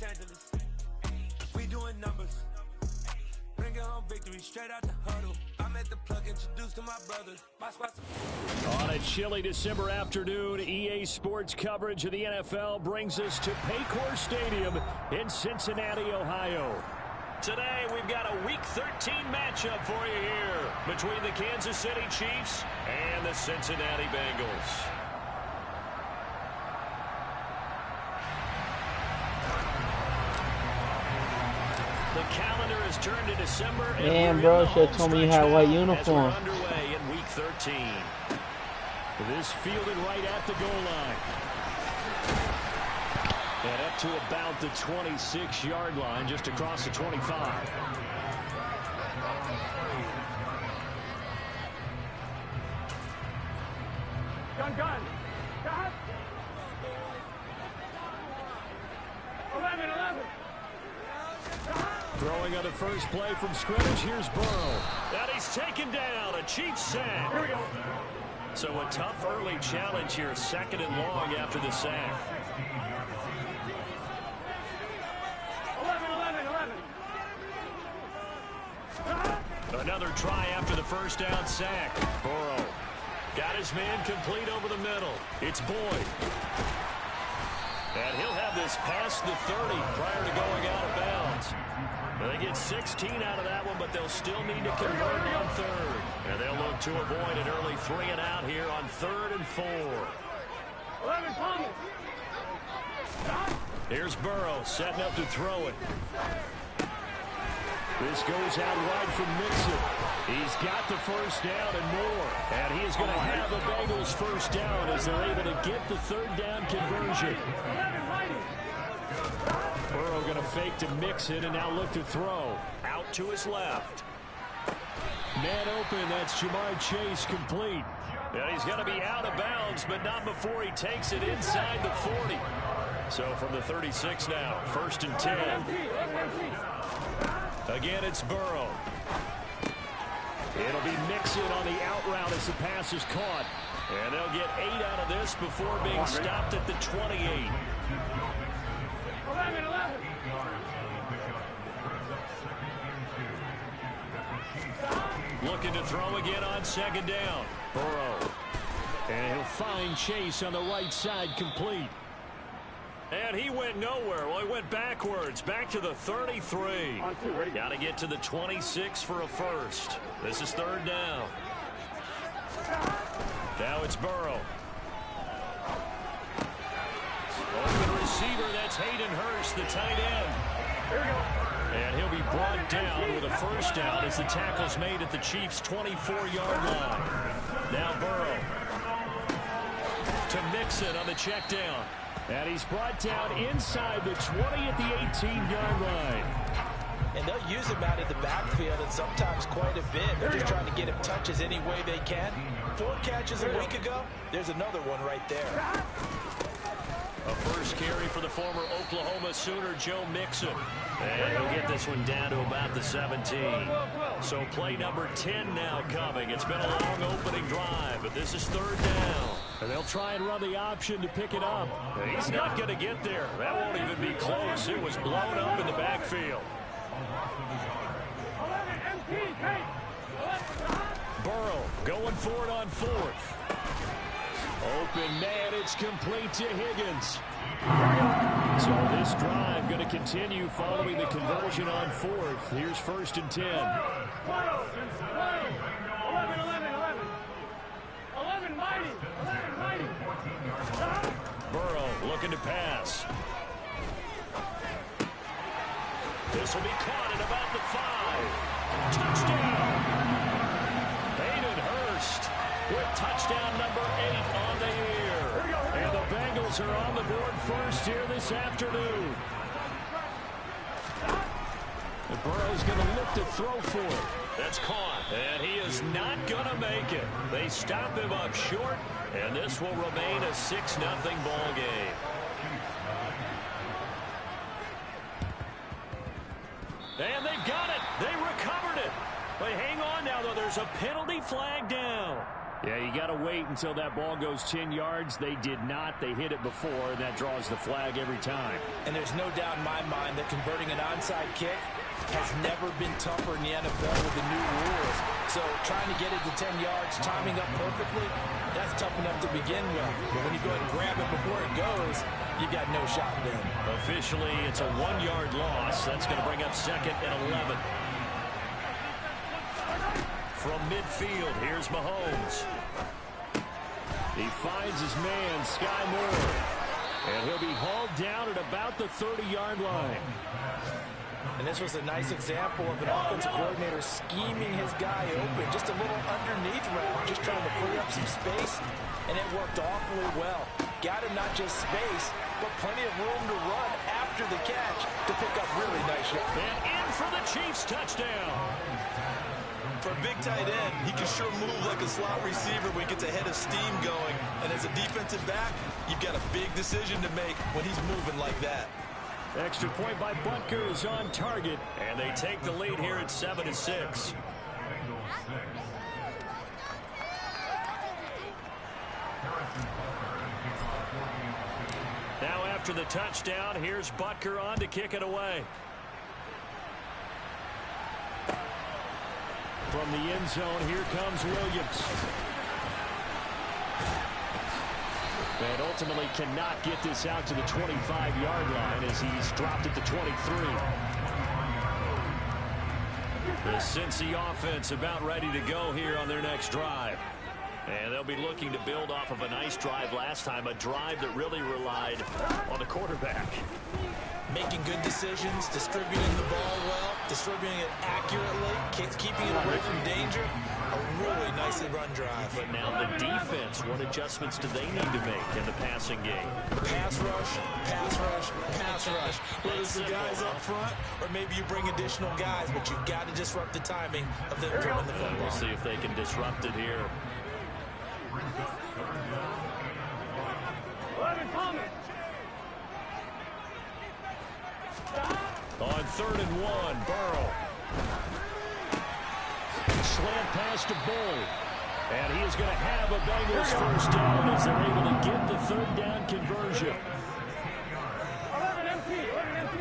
Los Angeles. We doing numbers. Bringing home victory straight out the huddle. I'm at the plug, introduced to my brother. My spot's on a chilly December afternoon, EA Sports coverage of the NFL brings us to Paycor Stadium in Cincinnati, Ohio. Today, we've got a Week 13 matchup for you here between the Kansas City Chiefs and the Cincinnati Bengals. The calendar has turned to December. Man, bro, should have told me you had a white uniform. Underway in Week 13. This fielded right at the goal line. And up to about the 26-yard line, just across the 25. Gun. 11. Throwing on the first play from scrimmage, here's Burrow. And he's taken down, a Chiefs sack. Here we go. So a tough early challenge here, 2nd and long after the sack. 11. Another try after the first down sack. Burrow got his man complete over the middle. It's Boyd. And he'll have this past the 30 prior to going out of bounds. They get 16 out of that one, but they'll still need to convert on 3rd. And they'll look to avoid an early 3 and out here on 3rd and 4. 11, Thomas. Here's Burrow setting up to throw it. This goes out wide from Mixon. He's got the first down and more. And he is going to have the Bengals first down as they're able to get the 3rd down conversion. Burrow going to fake to Mixon and now look to throw. Out to his left. Man open, that's Jamar Chase complete. And he's going to be out of bounds, but not before he takes it inside the 40. So from the 36 now, 1st and 10. Again, it's Burrow. It'll be Mixon on the out route as the pass is caught. And they'll get 8 out of this before being stopped at the 28. 11. Looking to throw again on 2nd down. Burrow. And he'll find Chase on the right side complete. And he went nowhere. Well, he went backwards. Back to the 33. Got to get to the 26 for a first. This is 3rd down. Now it's Burrow. Open receiver, that's Hayden Hurst, the tight end. Here we go. And he'll be brought down with a first down as the tackle's made at the Chiefs' 24-yard line. Now Burrow to Mixon on the check down. And he's brought down inside the 20 at the 18-yard line. And they'll use him out in the backfield and sometimes quite a bit. They're just trying to get him touches any way they can. 4 catches a week ago. There's another one right there. A first carry for the former Oklahoma Sooner, Joe Mixon. And he'll get this one down to about the 17. So play number 10 now coming. It's been a long opening drive, but this is 3rd down. And they'll try and run the option to pick it up. He's not going to get there. That won't even be close. It was blown up in the backfield. Burrow going for it on 4th. Open man, it's complete to Higgins. So this drive going to continue following the conversion on 4th. Here's 1st and 10. 11, mighty. Burrow looking to pass. This will be caught at about the 5. Touchdown. Hayden Hurst with touchdown number 8 on the year. And the Bengals are on the board first here this afternoon. And Burrow's going to look to throw for it. That's caught. And he is not going to make it. They stop him up short, and this will remain a 6-0 ball game. And they've got it. They recovered it. But hang on now, though. There's a penalty flag down. Yeah, you got to wait until that ball goes 10 yards. They did not. They hit it before, and that draws the flag every time. And there's no doubt in my mind that converting an onside kick has never been tougher in the NFL with the new rules. So trying to get it to 10 yards, timing up perfectly, that's tough enough to begin with. But when you go ahead and grab it before it goes, you got no shot then. Officially, it's a 1-yard loss. That's going to bring up 2nd and 11. From midfield, here's Mahomes. He finds his man, Sky Moore. And he'll be hauled down at about the 30-yard line. And this was a nice example of an offensive coordinator scheming his guy open. Just a little underneath route, just trying to free up some space. And it worked awfully well. Got him not just space, but plenty of room to run after the catch to pick up really nice shots. And in for the Chiefs touchdown. For a big tight end, he can sure move like a slot receiver when he gets a head of steam going. And as a defensive back, you've got a big decision to make when he's moving like that. Extra point by Butker is on target, and they take the lead here at 7-6. Now after the touchdown, here's Butker on to kick it away. From the end zone, here comes Williams. And ultimately cannot get this out to the 25-yard line as he's dropped at the 23. The Cincy offense about ready to go here on their next drive. And they'll be looking to build off of a nice drive last time, a drive that really relied on the quarterback. Making good decisions, distributing the ball well, distributing it accurately, keeping it away from danger. A really nicely run drive. But now the defense, what adjustments do they need to make in the passing game? Pass rush, pass rush, pass rush. Whether it's the guys up front or maybe you bring additional guys, but you've got to disrupt the timing of them throwing the football. We'll see if they can disrupt it here. 11 coming. On 3rd and 1, Burrow. Slant pass to Bull. And he is going to have a Bengals first down as they're able to get the 3rd down conversion. 11 MP, 11 MP.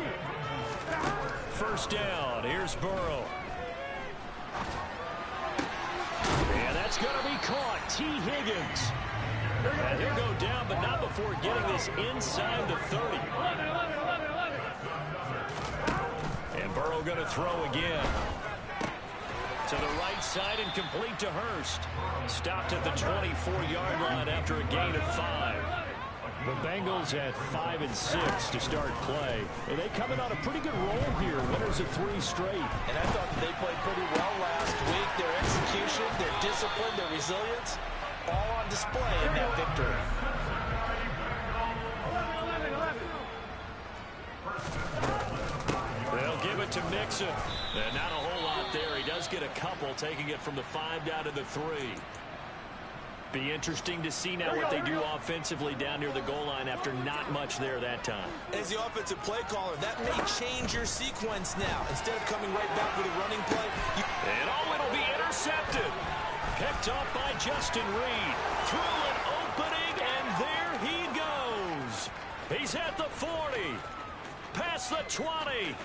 First down, here's Burrow. And that's going to be caught. T. Higgins. And he'll go down, but not before getting this inside the 30. 11, 11, 11, 11. And Burrow going to throw again. To the right side and complete to Hurst. Stopped at the 24-yard line after a gain of 5. The Bengals at 5-6 to start play. And they coming on a pretty good roll here. Winners of 3 straight. And I thought they played pretty well last week. Their execution, their discipline, their resilience, all on display in that victory. 11, 11. They'll give it to Mixon. And not a whole lot there. He does get a couple, taking it from the 5 down to the 3. Be interesting to see now what they do offensively down near the goal line after not much there that time. As the offensive play caller, that may change your sequence now. Instead of coming right back with a running play. And oh, it'll be intercepted. Picked up by Justin Reed. Through an opening, and there he goes. He's at the 40. Past the 20.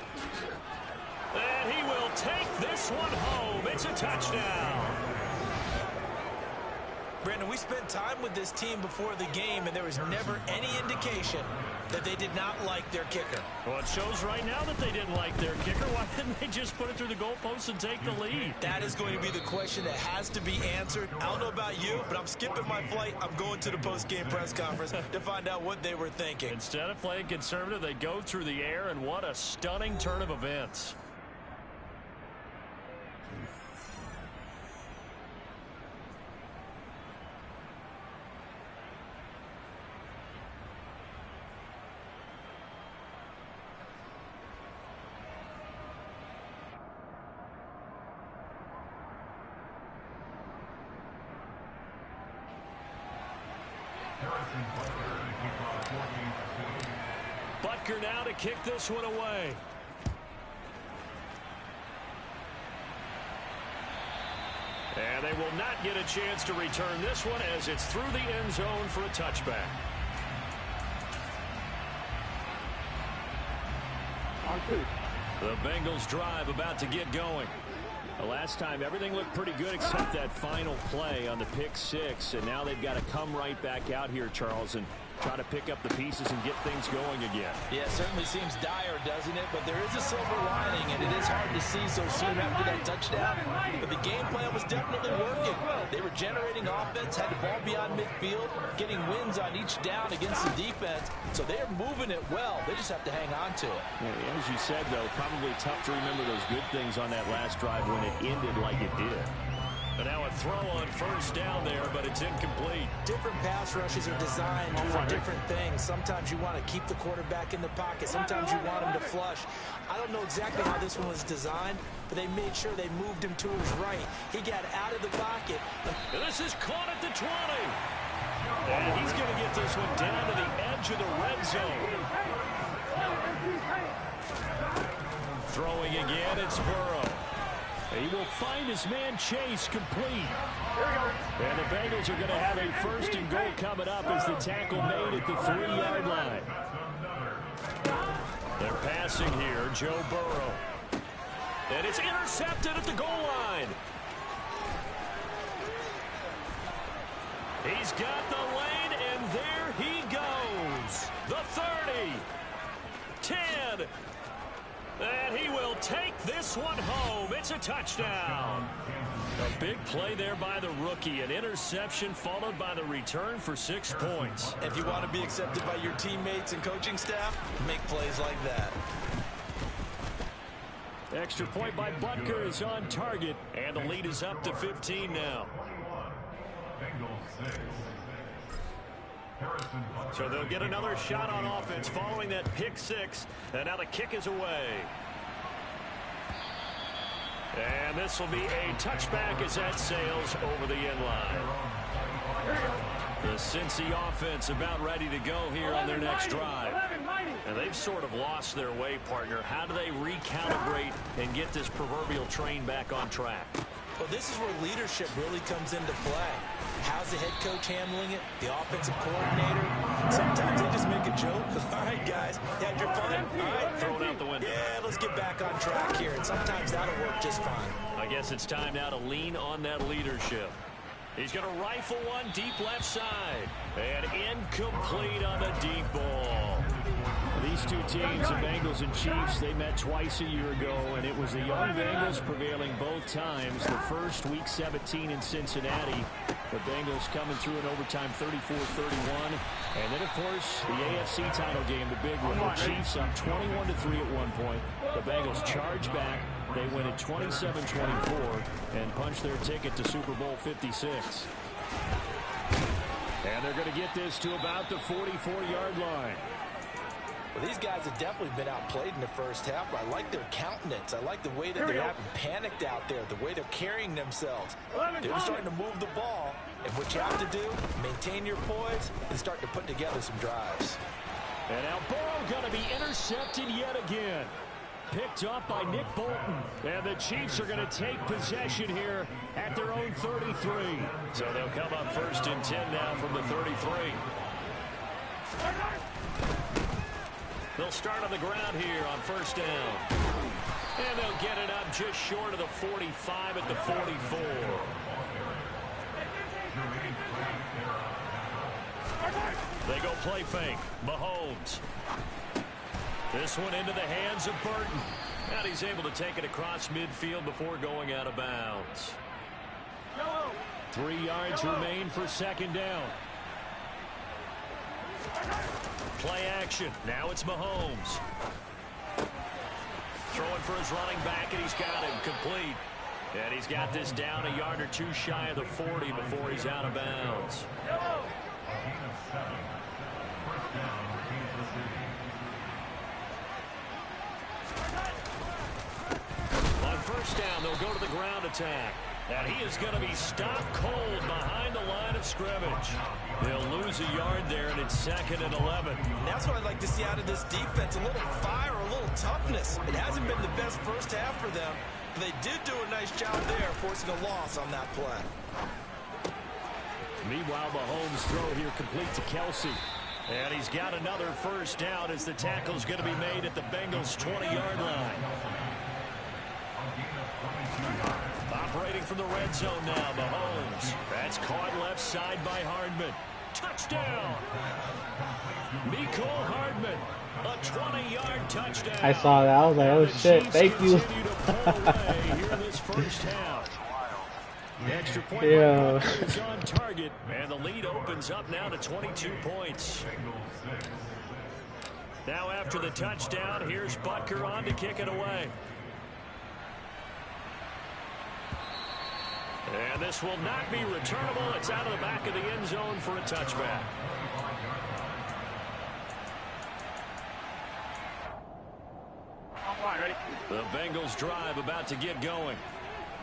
And he will take this one home. It's a touchdown. Brandon, we spent time with this team before the game, and there was never any indication that they did not like their kicker. Well, it shows right now that they didn't like their kicker. Why didn't they just put it through the goalpost and take the lead? That is going to be the question that has to be answered. I don't know about you, but I'm skipping my flight. I'm going to the post-game press conference to find out what they were thinking. Instead of playing conservative, they go through the air, and what a stunning turn of events. Butker now to kick this one away. And they will not get a chance to return this one as it's through the end zone for a touchback. The Bengals drive about to get going. The last time everything looked pretty good except that final play on the pick six, and now they've got to come right back out here, Charles, and try to pick up the pieces and get things going again. Yeah, it certainly seems dire, doesn't it? But there is a silver lining, and it is hard to see so soon after that touchdown. But the game plan was definitely working. They were generating offense, had the ball beyond midfield, getting wins on each down against the defense. So they're moving it well. They just have to hang on to it. Yeah, as you said, though, probably tough to remember those good things on that last drive when it ended like it did. But now a throw on first down there, but it's incomplete. Different pass rushes are designed for different things. Sometimes you want to keep the quarterback in the pocket. Sometimes you want him to flush. I don't know exactly how this one was designed, but they made sure they moved him to his right. He got out of the pocket. And this is caught at the 20. And he's going to get this one down to the edge of the red zone. Throwing again, it's Burrow. He will find his man Chase complete. And the Bengals are going to have a first and goal coming up as the tackle made at the 3-yard line. They're passing here, Joe Burrow. And it's intercepted at the goal line. He's got the lane, and there he goes. The 30, 10, and he will take this one home. It's a touchdown. A big play there by the rookie. An interception followed by the return for 6 points. If you want to be accepted by your teammates and coaching staff, make plays like that. Extra point by Butker is on target, and the lead is up to 15 now. So they'll get another shot on offense following that pick six, and now the kick is away. And this will be a touchback as that sails over the end line. The Cincy offense about ready to go here on their next drive. And they've sort of lost their way, partner. How do they recalibrate and get this proverbial train back on track? Well, this is where leadership really comes into play. How's the head coach handling it? The offensive coordinator? Sometimes they just make a joke. All right, guys, you had your fun? All right, throw it out the window. Yeah, let's get back on track here. And sometimes that'll work just fine. I guess it's time now to lean on that leadership. He's going to rifle one deep left side. And incomplete on the deep ball. These two teams, the Bengals and Chiefs, they met twice a year ago, and it was the young Bengals prevailing both times. The first, Week 17 in Cincinnati. The Bengals coming through in overtime 34-31. And then, of course, the AFC title game, the big one. The Chiefs up 21-3 at one point. The Bengals charge back. They win at 27-24 and punch their ticket to Super Bowl 56. And they're going to get this to about the 44-yard line. Well, these guys have definitely been outplayed in the first half, but I like their countenance. I like the way that they're having panicked out there, the way they're carrying themselves. They're starting to move the ball, and what you have to do, maintain your poise and start to put together some drives. And now Burrow going to be intercepted yet again. Picked up by Nick Bolton. And the Chiefs are going to take possession here at their own 33. So they'll come up first and 10 now from the 33. They'll start on the ground here on first down. And they'll get it up just short of the 45 at the 44. They go play fake. Mahomes. This one into the hands of Burton. And he's able to take it across midfield before going out of bounds. 3 yards remain for second down. Play action. Now it's Mahomes. Throwing for his running back, and he's got him complete. And he's got this down a yard or two shy of the 40 before he's out of bounds. On first down, they'll go to the ground attack. And he is going to be stopped cold behind the line of scrimmage. They'll lose a yard there, and it's 2nd and 11. And that's what I'd like to see out of this defense, a little fire, a little toughness. It hasn't been the best first half for them, They did do a nice job there, forcing a loss on that play. Meanwhile, Mahomes' throw here complete to Kelsey. And he's got another first down as the tackle's going to be made at the Bengals' 20-yard line. Operating from the red zone now, Mahomes. That's caught left side by Hardman. Touchdown! Mecole Hardman, a 20-yard touchdown. I saw that. I was like, oh shit, thank you. Here in this first half. The extra point Yeah. is on target, and the lead opens up now to 22 points. Now after the touchdown, here's Butker on to kick it away. And this will not be returnable. It's out of the back of the end zone for a touchback. The Bengals drive about to get going.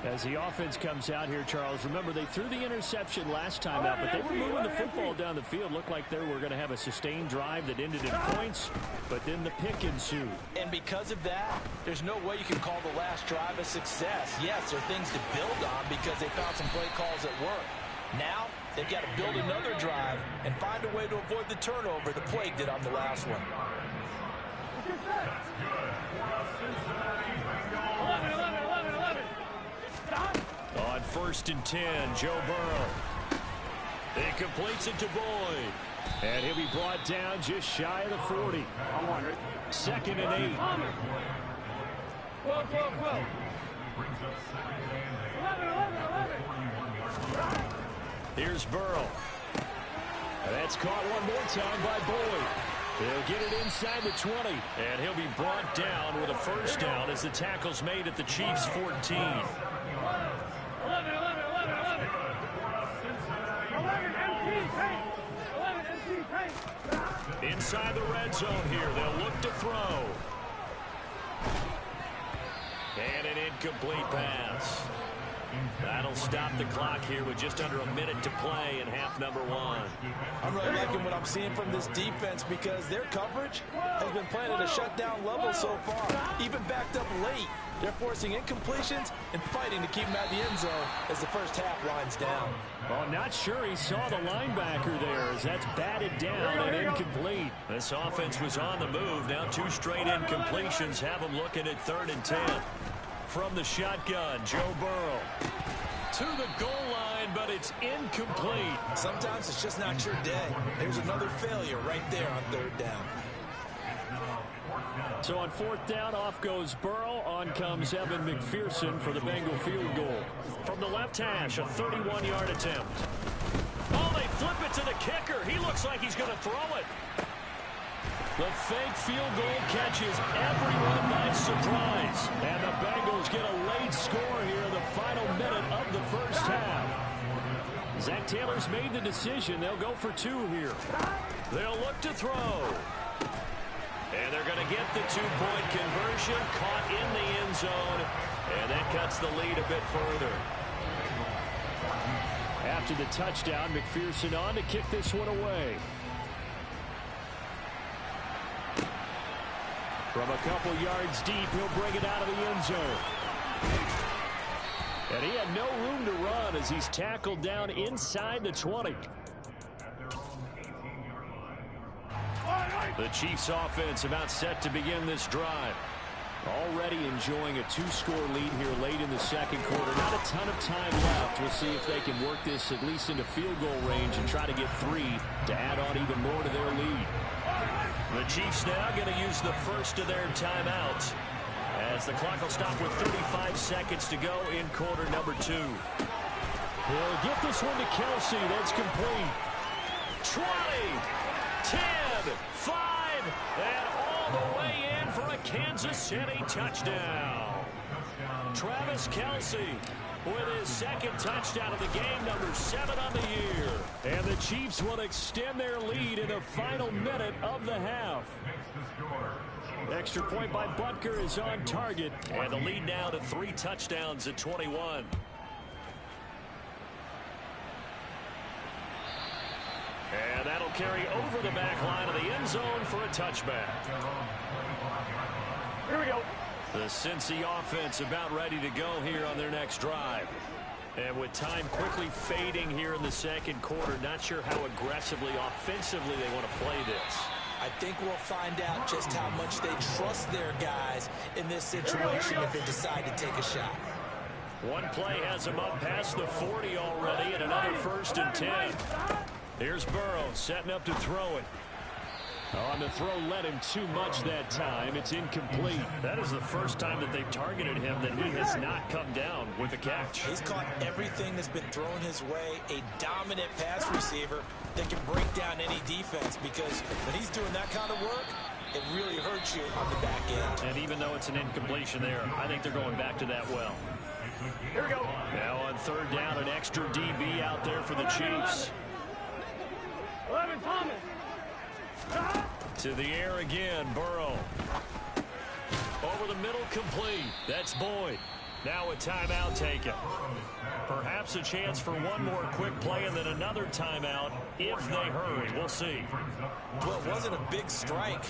As the offense comes out here, Charles, remember they threw the interception last time out, but they were moving the football down the field. Looked like they were going to have a sustained drive that ended in points, but then the pick ensued. And because of that, there's no way you can call the last drive a success. Yes, there are things to build on because they found some play calls that work. Now, they've got to build another drive and find a way to avoid the turnover the plague did on the last one. 11. On 1st and 10, Joe Burrow. He completes it to Boyd. And he'll be brought down just shy of the 40. 2nd and 8. 12. 11. Here's Burrow. And that's caught one more time by Boyd. He'll get it inside the 20. And he'll be brought down with a first down as the tackle's made at the Chiefs' 14. 11 empty paint. Inside the red zone here. They'll look to throw. And an incomplete pass. That'll stop the clock here with just under a minute to play in half number 1. I'm really liking what I'm seeing from this defense because their coverage has been playing at a shutdown level so far. Even backed up late, they're forcing incompletions and fighting to keep them out of the end zone as the first half winds down. Well, I'm not sure he saw the linebacker there as that's batted down and incomplete. This offense was on the move. Now 2 straight incompletions have them looking at 3rd and 10. From the shotgun, Joe Burrow to the goal line, but it's incomplete. Sometimes it's just not your day. There's another failure right there on 3rd down. So on 4th down, off goes Burrow. On comes Evan McPherson for the Bengal field goal. From the left hash, a 31-yard attempt. Oh, they flip it to the kicker. He looks like he's going to throw it. The fake field goal catches everyone by surprise. And the Bengals get a late score here in the final minute of the first half. Zach Taylor's made the decision. They'll go for 2 here. They'll look to throw. And they're going to get the 2-point conversion, caught in the end zone. And that cuts the lead a bit further. After the touchdown, McPherson on to kick this one away. From a couple yards deep, he'll bring it out of the end zone. And he had no room to run as he's tackled down inside the 20. The Chiefs offense about set to begin this drive. Already enjoying a 2-score lead here late in the second quarter. Not a ton of time left. We'll see if they can work this at least into field goal range and try to get 3 to add on even more to their lead. The Chiefs now going to use the first of their timeouts as the clock will stop with 35 seconds to go in quarter number 2. He'll get this one to Kelsey. That's complete. 20, 10, 5, and all the way in for a Kansas City touchdown. Travis Kelsey with his 2nd touchdown of the game, number 7 on the year. And the Chiefs will extend their lead in the final minute of the half. Extra point by Butker is on target. And the lead now to 3 touchdowns at 21. And that'll carry over the back line of the end zone for a touchback. Here we go. The Cincy offense about ready to go here on their next drive. And with time quickly fading here in the second quarter, not sure how aggressively, offensively they want to play this. I think we'll find out just how much they trust their guys in this situation if they decide to take a shot. One play has them up past the 40 already, and another 1st and 10. Here's Burrow setting up to throw it. On the throw led him too much that time. It's incomplete. That is the first time that they've targeted him that he has not come down with a catch. He's caught everything that's been thrown his way. A dominant pass receiver that can break down any defense, because when he's doing that kind of work, it really hurts you on the back end. And even though it's an incompletion there, I think they're going back to that well. Here we go. Now on 3rd down, an extra DB out there for the Chiefs. 11, Thomas. To the air again, Burrow. Over the middle, complete. That's Boyd. Now a timeout taken. Perhaps a chance for one more quick play and then another timeout if they hurry. We'll see. Well, it wasn't a big strike,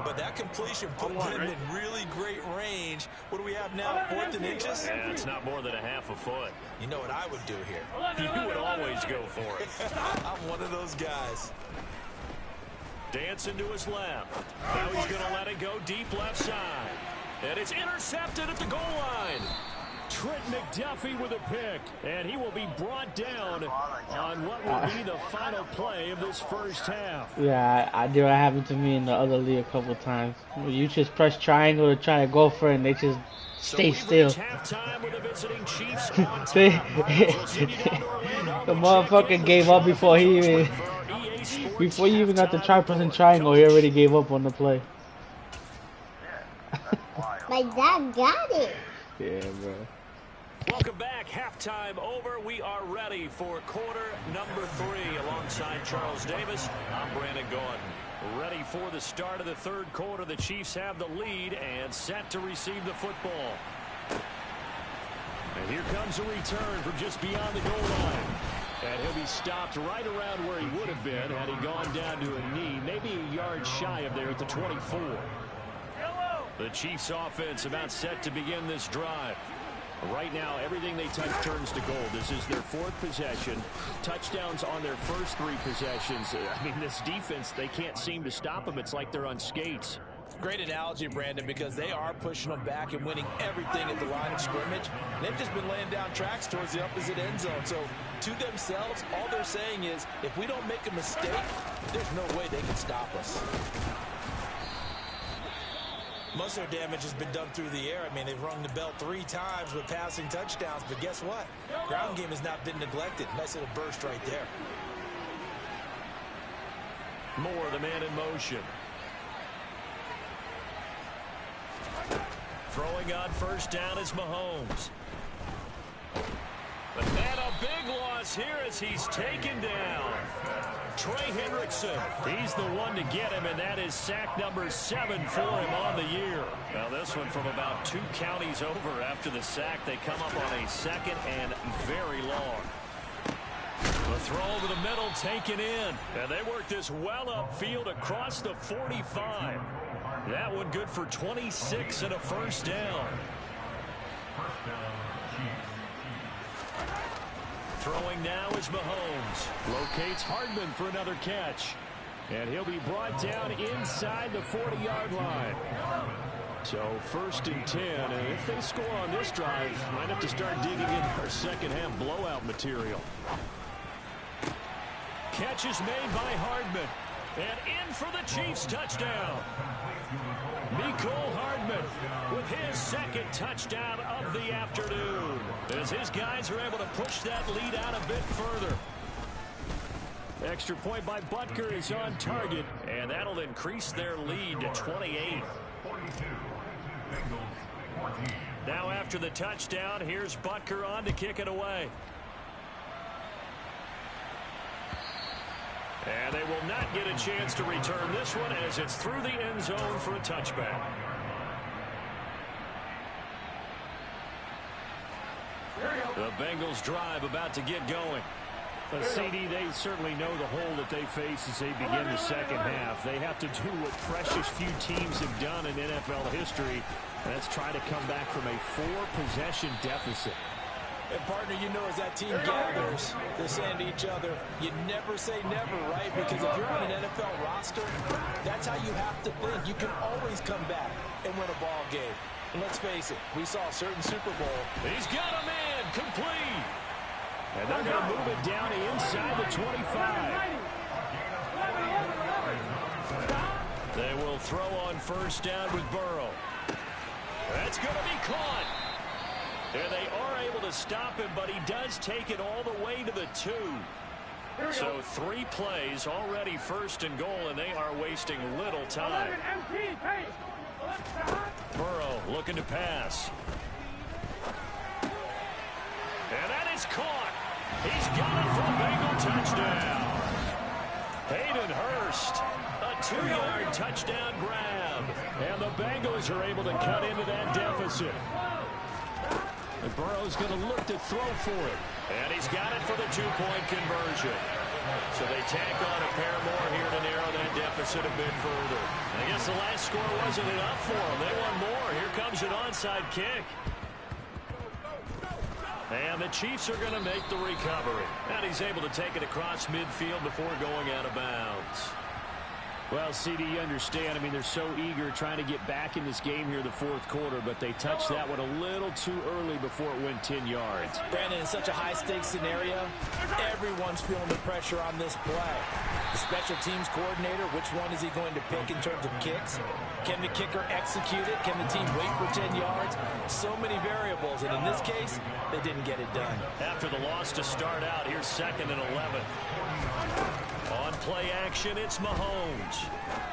but that completion put him in really great range. What do we have now, 4th and inches? Yeah, it's not more than a half a foot. You know what I would do here? You would always go for it. I'm one of those guys. Dancing to his left. Now he's going to let it go deep left side. And it's intercepted at the goal line. Trent McDuffie with a pick. And he will be brought down on what will be the final play of this first half. Yeah, I do. It happened to me in the other league a couple times. You just press triangle to try to go for it, and they just stay still. Halftime with the visiting Chiefs on top. The motherfucker gave up before he even... Before you even got the pressing triangle, he already gave up on the play. My dad got it. Yeah, bro. Welcome back. Halftime over. We are ready for quarter number 3. Alongside Charles Davis, I'm Brandon Gordon. Ready for the start of the 3rd quarter. The Chiefs have the lead and set to receive the football. And here comes a return from just beyond the goal line. And he'll be stopped right around where he would have been had he gone down to a knee, maybe a yard shy of there at the 24. The Chiefs offense about set to begin this drive. Right now, everything they touch turns to gold. This is their 4th possession. Touchdowns on their first 3 possessions. I mean, this defense, they can't seem to stop them. It's like they're on skates. Great analogy, Brandon, because they are pushing them back and winning everything at the line of scrimmage. They've just been laying down tracks towards the opposite end zone. So, to themselves, all they're saying is, if we don't make a mistake, there's no way they can stop us. Most of their damage has been done through the air. I mean, they've rung the bell 3 times with passing touchdowns, but guess what? Ground game has not been neglected. Nice little burst right there. Moore, the man in motion. Throwing on 1st down is Mahomes. And a big loss here as he's taken down. Trey Hendrickson, he's the one to get him, and that is sack number 7 for him on the year. Now this one from about 2 counties over after the sack. They come up on a 2nd and very long. The throw over the middle taken in. And they work this well upfield across the 45. That one good for 26 and a 1st down. Throwing now is Mahomes. Locates Hardman for another catch. And he'll be brought down inside the 40-yard line. So 1st and 10. And if they score on this drive, might have to start digging in our second half blowout material. Catch is made by Hardman. And in for the Chiefs touchdown. Mecole Hardman with his 2nd touchdown of the afternoon. As his guys are able to push that lead out a bit further. Extra point by Butker is on target. And that'll increase their lead to 28. Now after the touchdown, here's Butker on to kick it away. And they will not get a chance to return this one as it's through the end zone for a touchback. The Bengals drive about to get going. But CD, they certainly know the hole that they face as they begin the second half. They have to do what precious few teams have done in NFL history. That's try to come back from a 4-possession deficit. And partner, you know, as that team gathers, they're saying to each other, you never say never, right? Because if you're on an NFL roster, that's how you have to think. You can always come back and win a ball game. And let's face it, we saw a certain Super Bowl. He's got a man complete. And they're going to move it down inside the 25. They will throw on first down with Burrow. That's going to be caught. And they are able to stop him, but he does take it all the way to the 2. So 3 plays, already first and goal, and they are wasting little time. Burrow looking to pass. And that is caught. He's got it for a Bengal touchdown. Hayden Hurst, a 2-yard touchdown grab. And the Bengals are able to cut into that deficit. And Burrow's going to look to throw for it. And he's got it for the 2-point conversion. So they tack on a pair more here to narrow that deficit a bit further. I guess the last score wasn't enough for them. They want more. Here comes an onside kick. And the Chiefs are going to make the recovery. And he's able to take it across midfield before going out of bounds. Well, CD, you understand. I mean, they're so eager trying to get back in this game here in the 4th quarter, but they touched that one a little too early before it went 10 yards. Brandon, in such a high-stakes scenario, everyone's feeling the pressure on this play. The special teams coordinator, which one is he going to pick in terms of kicks? Can the kicker execute it? Can the team wait for 10 yards? So many variables, and in this case, they didn't get it done. After the loss to start out, here's 2nd and 11. On play action, it's Mahomes.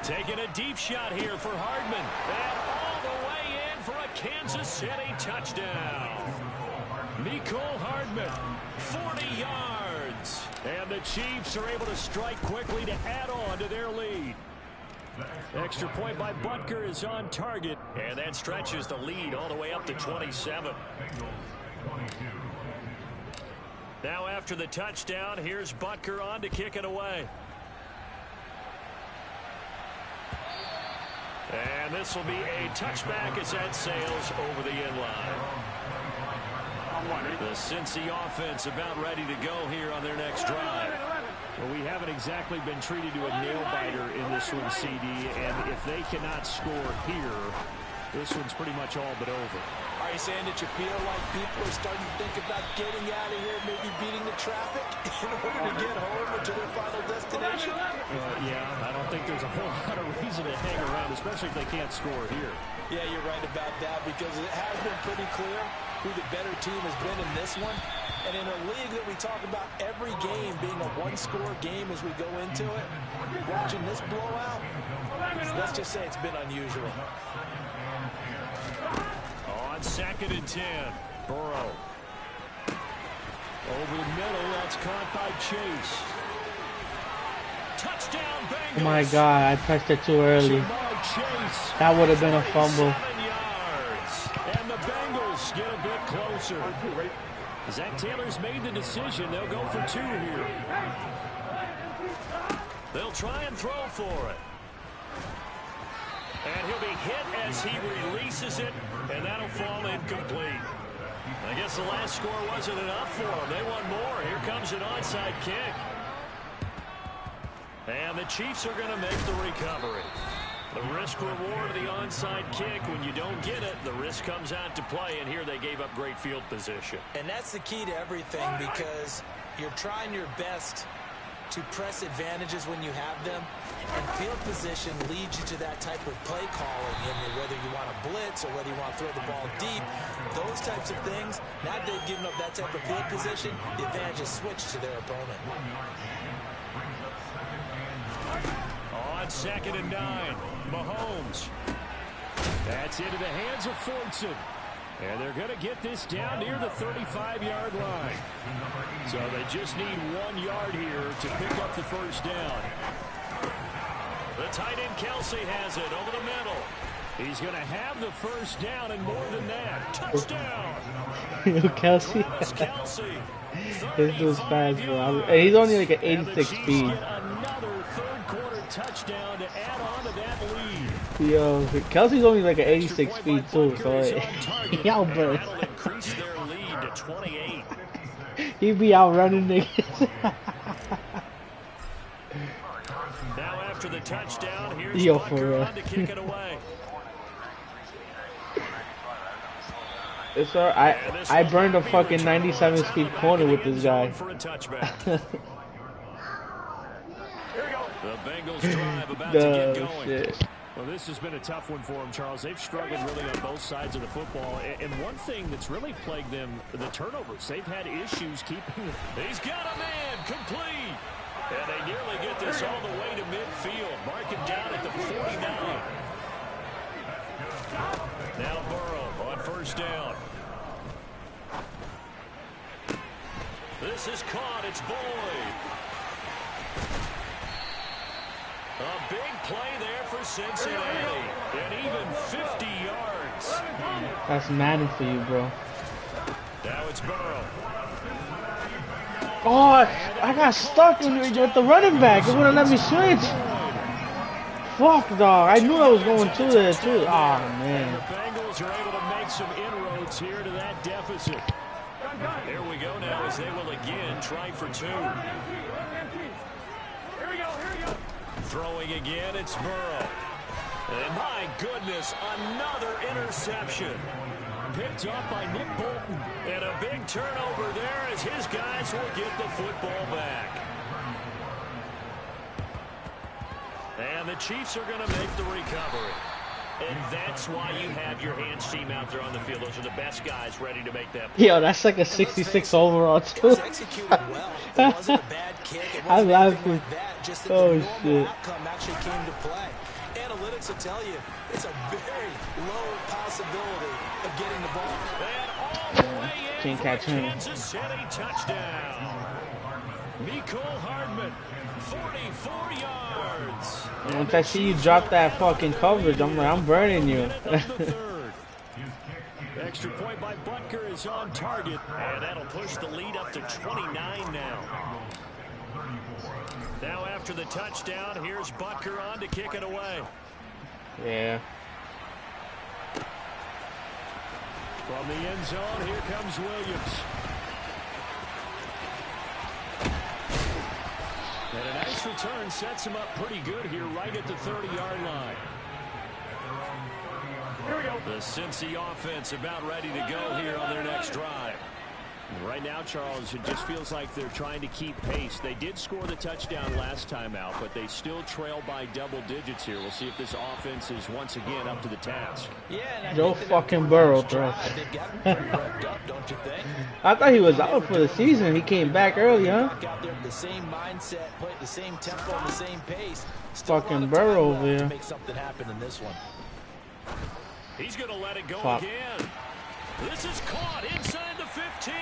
Taking a deep shot here for Hardman. And all the way in for a Kansas City touchdown. Mecole Hardman, 40 yards. And the Chiefs are able to strike quickly to add on to their lead. Extra point by Butker is on target. And that stretches the lead all the way up to 27. Now after the touchdown, here's Butker on to kick it away. And this will be a touchback as that sails over the end line. The Cincy offense about ready to go here on their next drive. Well, we haven't exactly been treated to a nail-biter in this one, CD, and if they cannot score here, this one's pretty much all but over. Are you saying that you feel like people are starting to think about getting out of here, maybe beating the traffic in order to get home or to their final destination? Yeah, I don't think there's a whole lot of reason to hang around, especially if they can't score here. Yeah, you're right about that, because it has been pretty clear who the better team has been in this one. And in a league that we talk about every game being a one-score game as we go into it, watching this blowout, let's just say it's been unusual. On 2nd and 10, Burrow. Over the middle, that's caught by Chase. Touchdown, Bengals. Oh my God, I pressed it too early. That would have been a fumble. 7 yards. And the Bengals get a bit closer. Zach Taylor's made the decision. They'll go for 2 here. They'll try and throw for it. And he'll be hit as he releases it, and that'll fall incomplete. I guess the last score wasn't enough for them. They want more. Here comes an onside kick. And the Chiefs are going to make the recovery. The risk-reward of the onside kick, when you don't get it, the risk comes out to play, and here they gave up great field position. And that's the key to everything, because you're trying your best to press advantages when you have them, and field position leads you to that type of play calling, whether you want to blitz or whether you want to throw the ball deep, those types of things. Now that they've given up that type of field position, the advantage is switched to their opponent. On 2nd and 9, Mahomes. That's into the hands of Fortson. And they're going to get this down near the 35-yard line. So they just need 1 yard here to pick up the first down. The tight end Kelsey has it over the middle. He's going to have the first down and more than that. Touchdown. Kelsey. Travis Kelce. This dude's fast, bro. And he's only like an 86 speed. Another third-quarter touchdown to add on to that lead. Yo, Kelsey's only like an 86 speed too, so he outbursts. That'll increase their lead to 28. He be outrunning niggas. Now after the touchdown, here's Yo, Bucker for real. on to kick it away. It's alright. I burned a fucking 97 speed corner with this guy. For a touchback. The Bengals drive about to get going. Shit. Well, this has been a tough one for them, Charles. They've struggled really on both sides of the football. And one thing that's really plagued them, the turnovers. They've had issues keeping... He's got a man complete. And they nearly get this all the way to midfield. Mark him down at the 49. Now Burrow on first down. This is caught. It's Boyd. A big play there for Cincinnati. And even 50 yards. That's Madden for you, bro. Now it's Burrow. Oh, I got stuck with the running back. It wouldn't let me switch. Fuck, dog. I knew I was going to there, too. Oh, man. The Bengals are able to make some inroads here to that deficit. There we go now as they will again try for two. Here we go. Throwing again, it's Burrow. And my goodness, another interception. Picked up by Nick Bolton. And a big turnover there as his guys will get the football back. And the Chiefs are going to make the recovery. And that's why you have your hands team out there on the field. Those are the best guys ready to make that play. Yo, that's like a 66 overall, too. I laughed. Oh, shit. Actually came to play. Analytics will tell you it's a very low possibility of getting the ball. And all the way in Can't for catch him. Kansas City touchdown. Mecole Hardman, 44 yards. Once I see you drop that fucking coverage, I'm like, I'm burning you. Extra point by Butker is on target, and that'll push the lead up to 29 now. Now after the touchdown, here's Butker on to kick it away. Yeah. From the end zone, here comes Williams. And a nice return sets him up pretty good here right at the 30-yard line. Here we go. The Cincy offense about ready to go here on their next drive. Right now, Charles, it just feels like they're trying to keep pace. They did score the touchdown last time out, but they still trail by double digits here. We'll see if this offense is once again up to the task. Yeah, Joe fucking Burrow throw. They've gotten pretty revved up, don't you think? I thought he was out for the season. He came back early, huh? Back out there with the same mindset, play at the same tempo, and the same pace. Fucking Burrow over here. To make something happen in this one. He's going to let it go Fuck. again. This is caught inside the 15.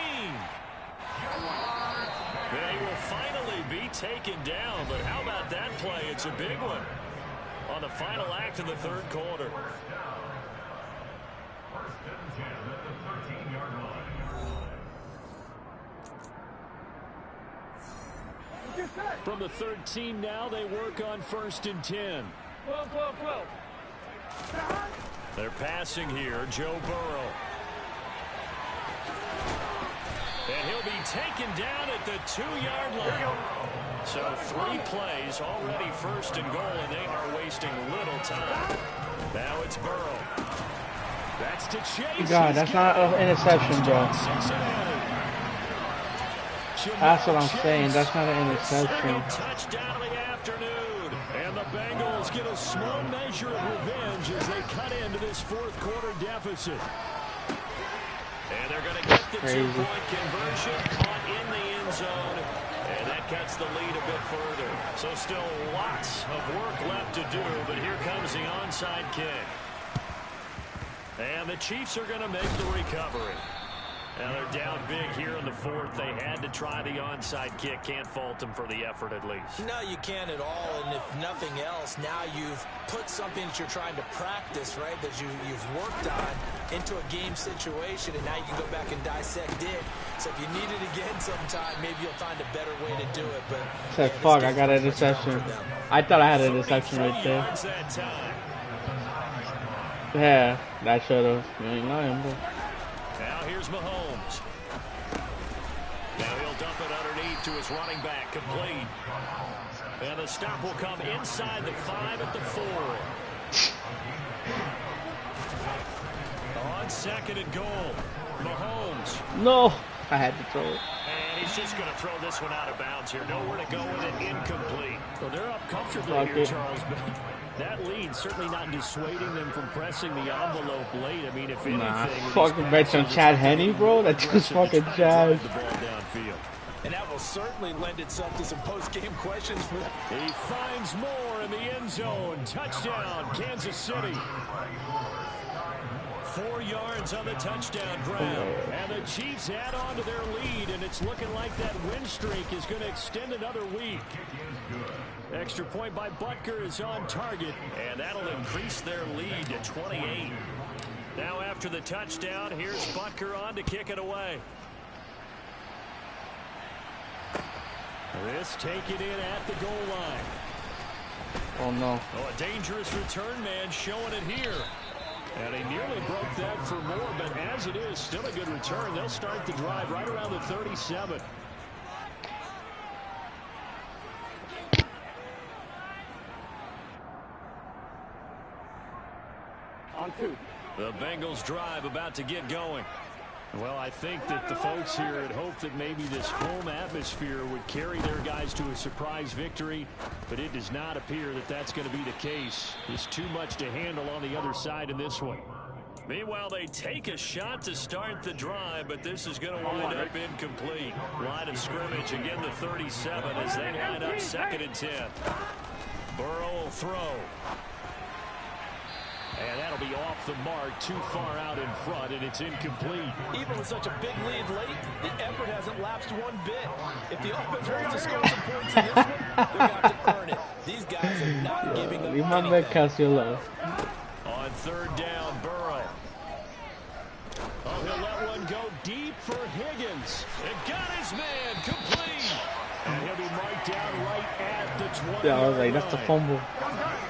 They will finally be taken down, but how about that play? It's a big one on the final act of the third quarter. From the 13 now, they work on 1st and 10. 12. They're passing here, Joe Burrow. And he'll be taken down at the 2-yard line. So 3 plays, already 1st and goal, and they are wasting little time. Now it's Burrow. That's to Chase. God, that's not an interception, bro. That's what I'm saying. That's not an interception. Touchdown of the afternoon. And the Bengals get a small measure of revenge as they cut into this 4th quarter deficit. And they're going to get the 2-point conversion, caught in the end zone, and that cuts the lead a bit further. So still lots of work left to do, but here comes the onside kick. And the Chiefs are going to make the recovery. Now they're down big here in the fourth. They had to try the onside kick. Can't fault them for the effort at least. No, you can't at all. And if nothing else, now you've put something that you're trying to practice, right, that you've worked on into a game situation, and now you can go back and dissect it. So if you need it again sometime, maybe you'll find a better way to do it. But said, fuck, I got an interception. I thought I had an interception right there. Yeah, that should have. You ain't lying, bro. Now here's Mahomes. Now he'll dump it underneath to his running back, complete. And the stop will come inside the 5 at the 4. On second and goal, Mahomes. No, I had to throw it. And he's just going to throw this one out of bounds here. Nowhere to go with it, incomplete. Well, they're up comfortably here, Charles, but that lead certainly not dissuading them from pressing the envelope late. I mean, if anything... Nah, fucking bet on Chad Henne, bro. That's just fucking Chad. The ball downfield. And that will certainly lend itself to some post-game questions for them. He finds more in the end zone. Touchdown, Kansas City. 4 yards on the touchdown grab. And the Chiefs add on to their lead, and it's looking like that win streak is going to extend another week. Extra point by Butker is on target, and that'll increase their lead to 28. Now after the touchdown, here's Butker on to kick it away. This taken in at the goal line. Oh, no. Oh, a dangerous return man showing it here. And he nearly broke that for more, but as it is, still a good return. They'll start the drive right around the 37. On 2. The Bengals drive about to get going. Well, I think that the folks here had hoped that maybe this home atmosphere would carry their guys to a surprise victory, but it does not appear that that's going to be the case. There's too much to handle on the other side in this one. Meanwhile, they take a shot to start the drive, but this is going to wind up incomplete. Line of scrimmage, again the 37 as they line up 2nd and 10. Burrow will throw. And that'll be off the mark, too far out in front, and it's incomplete. Even with such a big lead late, the effort hasn't lapsed one bit. If the offense wants to score some points in this one, they're going to have to earn it. These guys are not giving up anything. On 3rd down, Burrow. Oh, he'll let one go deep for Higgins. It got his man, complete. And he'll be marked down right at the 20. Yeah, I was like, that's the fumble.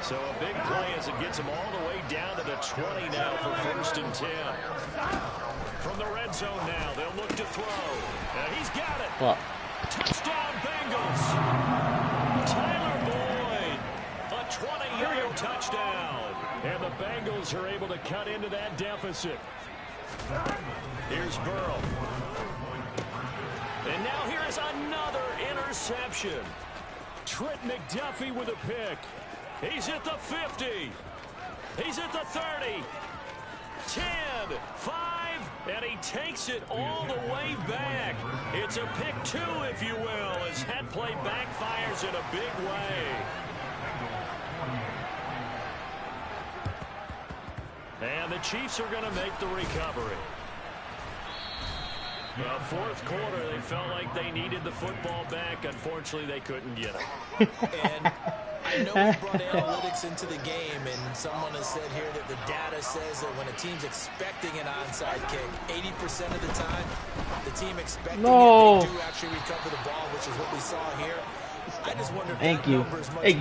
So a big play as it gets him all the way down to the 20 now for 1st and 10. From the red zone now, they'll look to throw. And he's got it. What? Touchdown, Bengals. Tyler Boyd, a 20-yard touchdown. And the Bengals are able to cut into that deficit. Here's Burrow. And now here is another interception. Trent McDuffie with a pick. He's at the 50. He's at the 30. 10, 5, and he takes it all the way back. It's a pick 2, if you will, as that play backfires in a big way. And the Chiefs are going to make the recovery. The 4th quarter, they felt like they needed the football back. Unfortunately, they couldn't get it. And I know we brought analytics into the game, and someone has said here that the data says that when a team's expecting an onside kick, 80% of the time, the team expecting it, they do actually recover the ball, which is what we saw here. I just wonder if Thank you,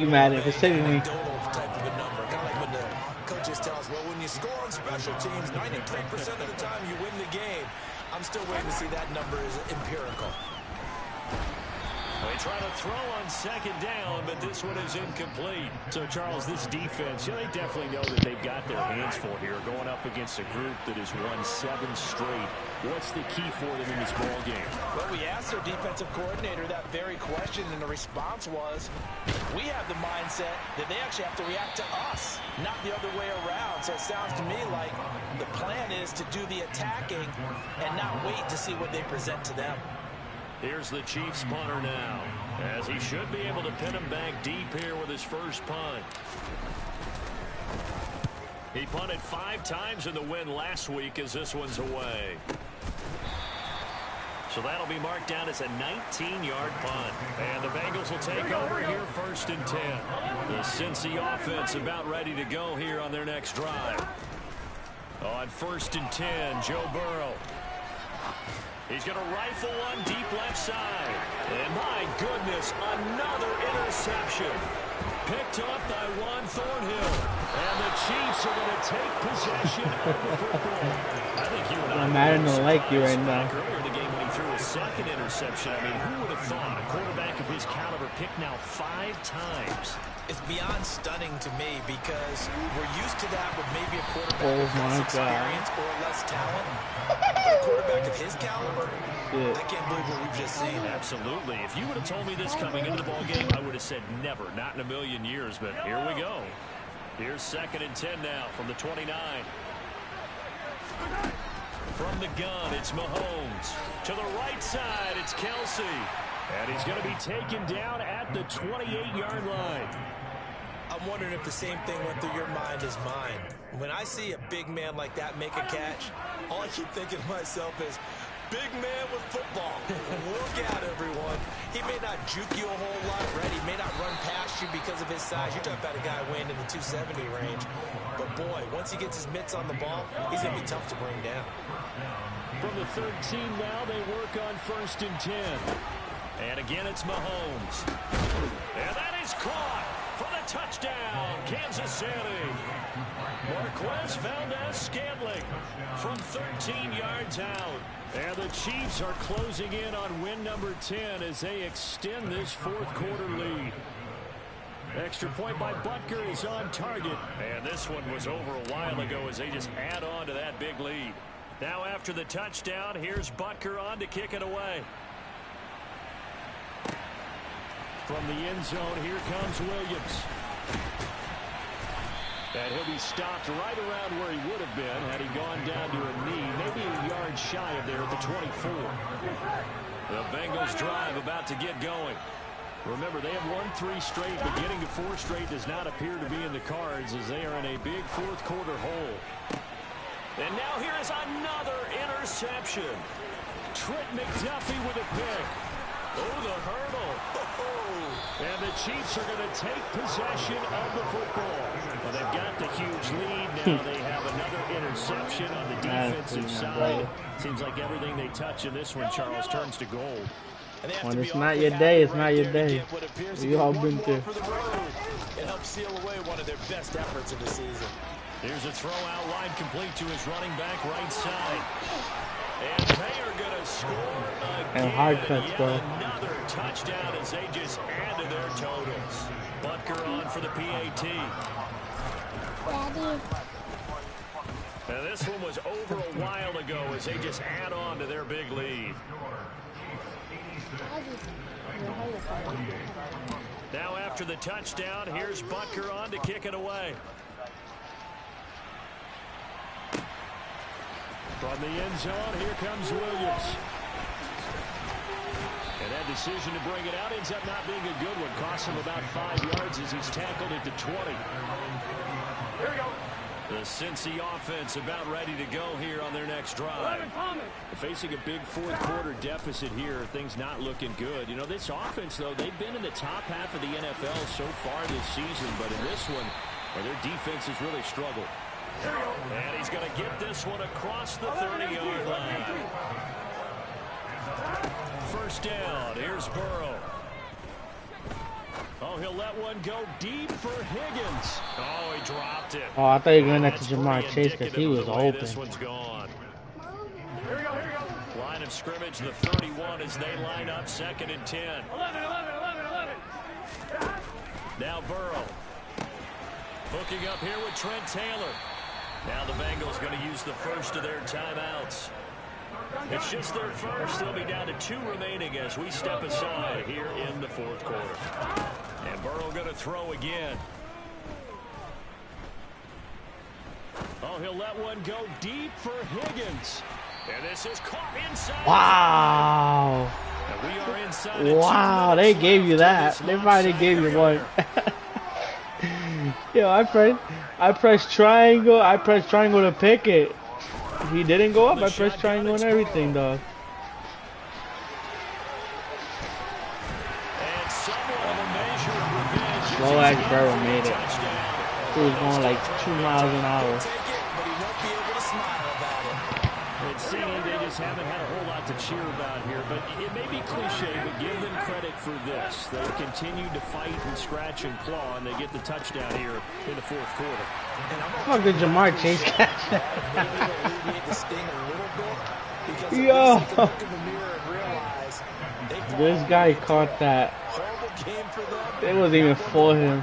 Madden, for saving me. Type of a number, kind of like when the coaches tell us, well, when you score on special teams, 93% of the time you win the game. I'm still waiting to see that number is empirical. They try to throw on 2nd down, but this one is incomplete. So, Charles, this defense, they definitely know that they've got their hands full here, going up against a group that has won 7 straight. What's the key for them in this ball game? Well, we asked their defensive coordinator that very question, and the response was, we have the mindset that they actually have to react to us, not the other way around. So it sounds to me like the plan is to do the attacking and not wait to see what they present to them. Here's the Chiefs punter now, as he should be able to pin him back deep here with his first punt. He punted 5 times in the win last week as this one's away. So that'll be marked down as a 19-yard punt. And the Bengals will take over here 1st and 10. The Cincy offense about ready to go here on their next drive. On 1st and 10, Joe Burrow. He's going to rifle one deep left side. And my goodness, another interception. Picked up by Juan Thornhill. And the Chiefs are going to take possession of the football. I think you and I Madden don't like you right now. Earlier in the game when he threw a second interception. I mean, who would have thought a quarterback of his caliber picked now 5 times? It's beyond stunning to me because we're used to that with maybe a quarterback Oh with my less experience God. or less talent. But a quarterback of his caliber, Yeah. I can't believe what we've just seen. Absolutely. If you would have told me this coming into the ball game, I would have said never, not in a million years. But here we go. Here's 2nd and 10 now from the 29. From the gun, it's Mahomes. To the right side, it's Kelsey. And he's going to be taken down at the 28-yard line. I'm wondering if the same thing went through your mind as mine. When I see a big man like that make a catch, all I keep thinking to myself is, big man with football. Look out, everyone. He may not juke you a whole lot, right? He may not run past you because of his size. You're talking about a guy weighing in the 270 range. But, boy, once he gets his mitts on the ball, he's going to be tough to bring down. From the 13 now, they work on 1st and 10. And again, it's Mahomes. And that is caught for the touchdown, Kansas City. Marquez Valdez-Scantling from 13 yards out. And the Chiefs are closing in on win number 10 as they extend this 4th quarter lead. Extra point by Butker is on target. And this one was over a while ago as they just add on to that big lead. Now after the touchdown, here's Butker on to kick it away. From the end zone, here comes Williams. And he'll be stopped right around where he would have been had he gone down to a knee, maybe a yard shy of there at the 24. The Bengals drive about to get going. Remember, they have won 3 straight, but getting to 4 straight does not appear to be in the cards as they are in a big 4th quarter hole. And now here is another interception. Trent McDuffie with a pick. Oh, the hurdle. And the Chiefs are going to take possession of the football. Well, they've got the huge lead. Now they have another interception on the defensive side. Seems like everything they touch in this one, Charles, turns to gold. When it's not your day, it's not your day. We all been there. It helps seal away one of their best efforts of the season. Here's a throw out wide complete to his running back right side. And they are going to score again. And hard cuts, bro. Another touchdown as they just add to their totals. Butker on for the PAT. Daddy. Now this one was over a while ago as they just add on to their big lead. Now after the touchdown, here's Butker on to kick it away. From the end zone, here comes Williams. And that decision to bring it out ends up not being a good one. Costs him about 5 yards as he's tackled at the 20. Here we go. The Cincy offense about ready to go here on their next drive. Facing a big 4th quarter deficit here, things not looking good. You know, this offense, though, they've been in the top half of the NFL so far this season, but in this one, their defense has really struggled. And he's going to get this one across the 30-yard line. First down, here's Burrow. Oh, he'll let one go deep for Higgins. Oh, he dropped it. Oh, I thought you were going next to Jamar Chase because he was open. This one's gone. Line of scrimmage, the 31 as they line up 2nd and 10. 11. Now Burrow. Hooking up here with Trent Taylor. Now the Bengals going to use the first of their timeouts. It's just their first. They'll be down to 2 remaining as we step aside here in the 4th quarter. And Burrow going to throw again. Oh, he'll let one go deep for Higgins. And this is caught inside. Wow. And we are inside. Wow, they gave you that. They finally gave you one. Yo, I pressed triangle. I pressed triangle to pick it. He didn't go up. I pressed triangle and everything, dog. slow ass Burrow made it. He was going like 2 miles an hour. It seems they just haven't had a whole lot to cheer about here, but it may be cliche, but give them credit for this. They've continued to fight and scratch and claw, and they get the touchdown here in the fourth quarter. Fuck did Jamar Chase catch that? Yo! This guy caught that. It wasn't even for him.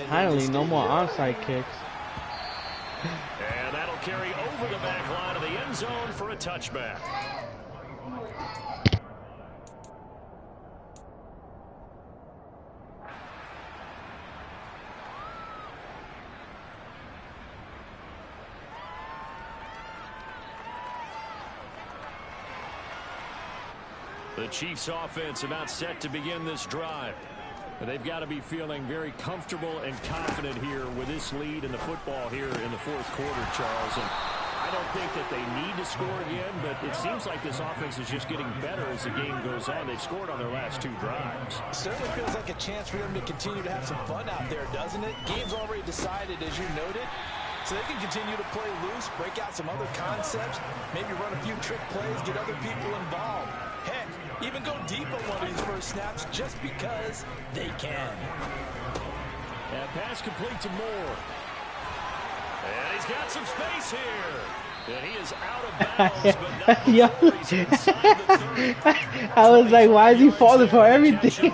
Finally, no more onside kicks. And that'll carry over the back line of the end zone for a touchback. The Chiefs offense about set to begin this drive. They've got to be feeling very comfortable and confident here with this lead in the football here in the fourth quarter, Charles. And I don't think that they need to score again, but it seems like this offense is just getting better as the game goes on. They've scored on their last 2 drives. Certainly feels like a chance for them to continue to have some fun out there, doesn't it? Game's already decided, as you noted. So they can continue to play loose, break out some other concepts, maybe run a few trick plays, get other people involved. Heck, even go deep on one of these first snaps just because they can. And pass complete to Moore. And he's got some space here. And he is out of bounds, but not before he's inside the 30. I was like, why is he falling for everything?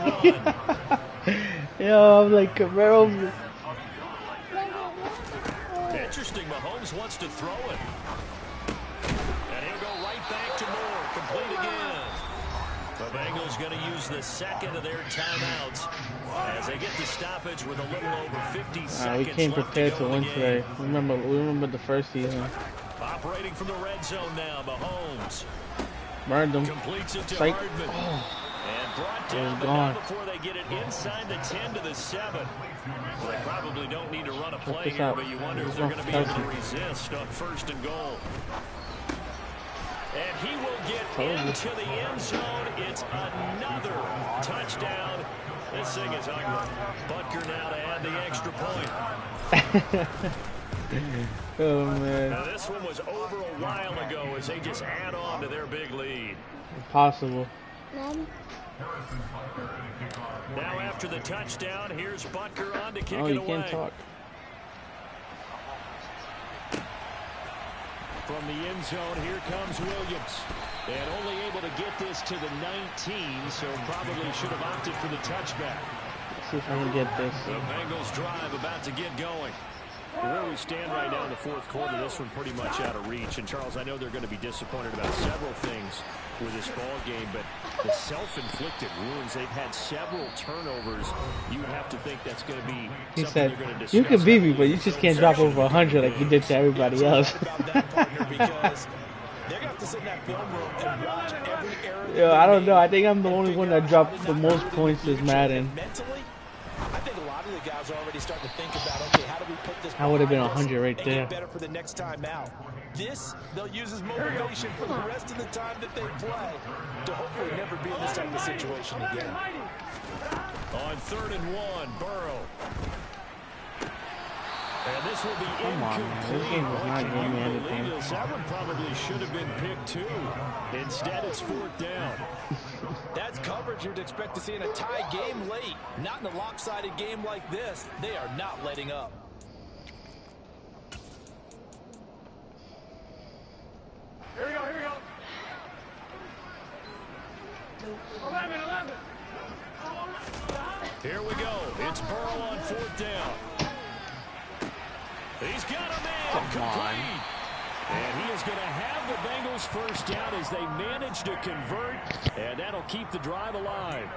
Yo, I'm like, Camaro. Interesting, Mahomes wants to throw it. And he'll go right back to Moore, complete again. The Bengals going to use the second of their timeouts as they get the stoppage with a little over 50 seconds We came prepared to win today. We remember the first season. Operating from the red zone now, Mahomes. Burned them. Completes it to Psych. Hardman. Oh. And brought down, but not before they get it inside the 10 to the 7. Well, they probably don't need to run a play here, but you wonder if they're going to be able to resist on 1st and goal. And he will get into the end zone. It's another touchdown. This thing is ugly. Butker now to add the extra point. Oh, man. Now, this one was over a while ago as they just add on to their big lead. Impossible. Now after the touchdown, here's Butker on to kick it away. Oh, you can't talk. From the end zone, here comes Williams. And only able to get this to the 19, so probably should have opted for the touchback. Let's see if I can get this. The Bengals drive about to get going. Where we stand right now in the fourth quarter, this one pretty much out of reach. And, Charles, I know they're going to be disappointed about several things with this ball game, but the self-inflicted wounds, they've had several turnovers. You would have to think that's going to be He something said, they're going to discuss. you can beat me, but you just can't drop over 100 like you did to everybody else. Yo, I don't know. I think I'm the only one that dropped the most points this Madden. I think a lot of the guys are already starting to think about, okay, how do we put this? I would have been 100 right there. Get better for the next time out. This they'll use as motivation for the rest of the time that they play to hopefully never be in this type of situation again. On 3rd and 1, Burrow. And this will be Come on, man. This game was not giving me anything. That one probably should have been picked too. Instead, it's 4th down. That's coverage you'd expect to see in a tie game late. Not in a lopsided game like this. They are not letting up. Here we go, here we go. 11. Here we go. It's Burrow on 4th down. He's got a man complete. And he is going to have the Bengals first down as they manage to convert. And that'll keep the drive alive.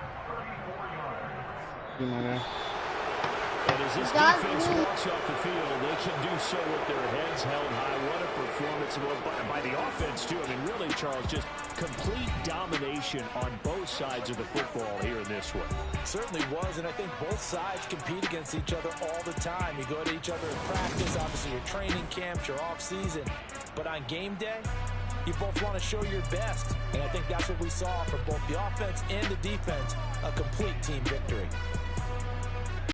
And as this defense walks off the field, they can do so with their heads held high. What a performance by the offense, too. I mean, really, Charles, just complete domination on both sides of the football here in this one. Certainly was, and I think both sides compete against each other all the time. You go to each other in practice, obviously your training camps, your off season. But on game day, You both want to show your best, and I think that's what we saw from both the offense and the defense, a complete team victory.